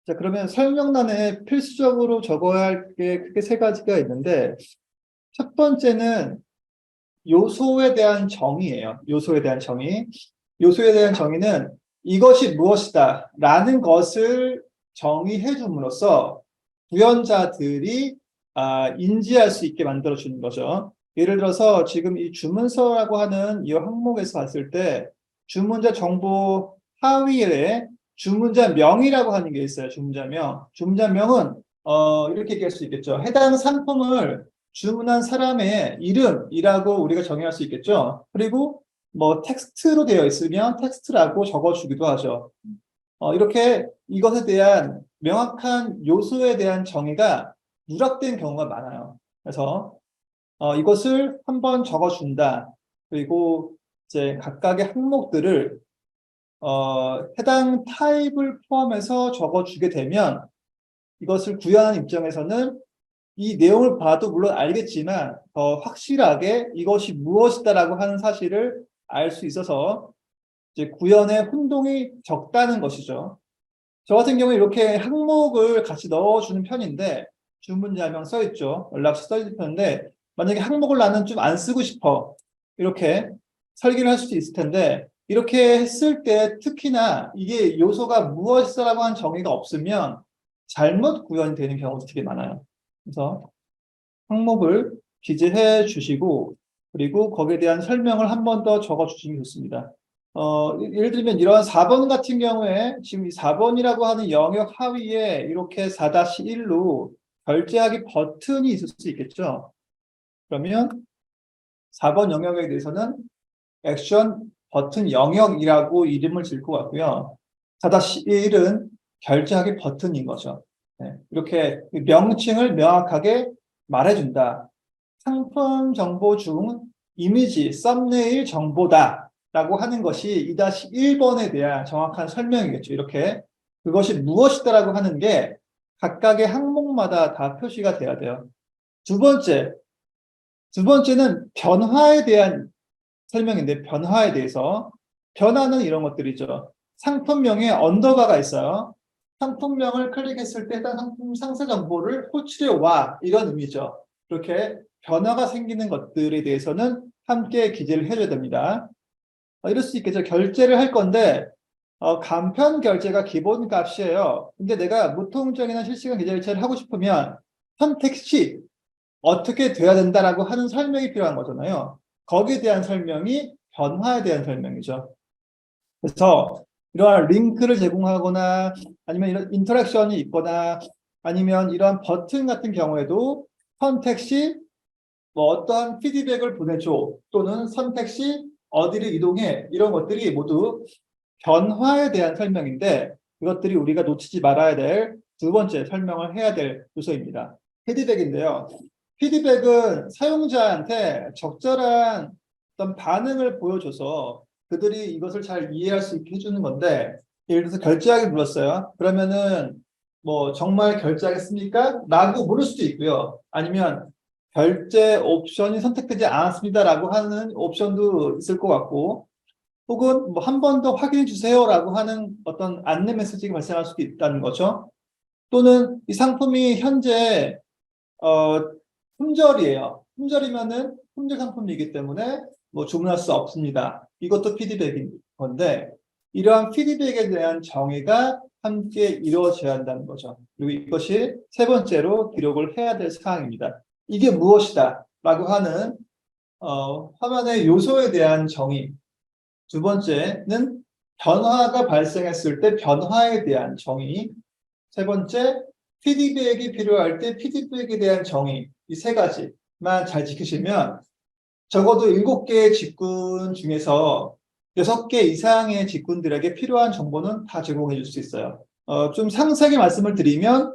자, 그러면 설명란에 필수적으로 적어야 할 게 크게 세 가지가 있는데, 첫 번째는 요소에 대한 정의예요. 요소에 대한 정의. 요소에 대한 정의는 이것이 무엇이다 라는 것을 정의해 줌으로써 구현자들이 인지할 수 있게 만들어 주는 거죠. 예를 들어서 지금 이 주문서라고 하는 이 항목에서 봤을 때 주문자 정보 하위에 주문자명이라고 하는 게 있어요. 주문자명. 주문자명은 이렇게 얘기할 수 있겠죠. 해당 상품을 주문한 사람의 이름이라고 우리가 정의할 수 있겠죠. 그리고 뭐 텍스트로 되어 있으면 텍스트라고 적어주기도 하죠. 이렇게 이것에 대한 명확한 요소에 대한 정의가 누락된 경우가 많아요. 그래서 이것을 한번 적어준다. 그리고 이제 각각의 항목들을 해당 타입을 포함해서 적어주게 되면 이것을 구현하는 입장에서는 이 내용을 봐도 물론 알겠지만 더 확실하게 이것이 무엇이다라고 하는 사실을 알 수 있어서 이제 구현의 혼동이 적다는 것이죠. 저 같은 경우에 이렇게 항목을 같이 넣어주는 편인데 주문자명 써있죠. 연락처 써있는 편인데 만약에 항목을 나는 좀 안 쓰고 싶어 이렇게 설계를 할 수도 있을 텐데 이렇게 했을 때 특히나 이게 요소가 무엇이라고 하는 정의가 없으면 잘못 구현이 되는 경우도 되게 많아요. 그래서 항목을 기재해 주시고 그리고 거기에 대한 설명을 한 번 더 적어 주시면 좋습니다. 예를 들면 이런 4번 같은 경우에 지금 이 4번이라고 하는 영역 하위에 이렇게 4-1로 결제하기 버튼이 있을 수 있겠죠. 그러면 4번 영역에 대해서는 액션 버튼 영역이라고 이름을 지을 것 같고요. 4-1은 결제하기 버튼인 거죠. 네, 이렇게 명칭을 명확하게 말해준다. 상품 정보 중 이미지, 썸네일 정보다 라고 하는 것이 2-1번에 대한 정확한 설명이겠죠. 이렇게 그것이 무엇이다라고 하는 게 각각의 항목마다 다 표시가 돼야 돼요. 두 번째는 변화에 대한 설명인데 변화에 대해서 변화는 이런 것들이죠. 상품명에 언더바가 있어요. 상품명을 클릭했을 때 해당 상품 상세 정보를 호출해 와 이런 의미죠. 이렇게 변화가 생기는 것들에 대해서는 함께 기재를 해줘야 됩니다. 이럴 수 있겠죠. 결제를 할 건데 간편 결제가 기본 값이에요. 근데 내가 무통장이나 실시간 계좌 이체를 하고 싶으면 선택 시 어떻게 돼야 된다라고 하는 설명이 필요한 거잖아요. 거기에 대한 설명이 변화에 대한 설명이죠. 그래서 이러한 링크를 제공하거나 아니면 이런 인터랙션이 있거나 아니면 이런 버튼 같은 경우에도 선택 시 뭐 어떠한 피드백을 보내줘 또는 선택 시 어디를 이동해 이런 것들이 모두 변화에 대한 설명인데 이것들이 우리가 놓치지 말아야 될 두 번째 설명을 해야 될 요소입니다. 피드백인데요. 피드백은 사용자한테 적절한 어떤 반응을 보여줘서 그들이 이것을 잘 이해할 수 있게 해주는 건데 예를 들어서 결제하기 눌렀어요. 그러면은 뭐 정말 결제하겠습니까? 라고 물을 수도 있고요. 아니면 결제 옵션이 선택되지 않았습니다 라고 하는 옵션도 있을 것 같고 혹은 뭐 한 번 더 확인해 주세요라고 하는 어떤 안내 메시지가 발생할 수도 있다는 거죠. 또는 이 상품이 현재 어, 품절이에요. 품절이면은 품절 상품이기 때문에 뭐 주문할 수 없습니다. 이것도 피드백인 건데 이러한 피드백에 대한 정의가 함께 이루어져야 한다는 거죠. 그리고 이것이 세 번째로 기록을 해야 될 사항입니다. 이게 무엇이다 라고 하는 화면의 요소에 대한 정의. 두 번째는 변화가 발생했을 때 변화에 대한 정의. 세 번째, 피드백이 필요할 때 피드백에 대한 정의. 이 세 가지만 잘 지키시면 적어도 7개의 직군 중에서 6개 이상의 직군들에게 필요한 정보는 다 제공해 줄 수 있어요. 좀 상세하게 말씀을 드리면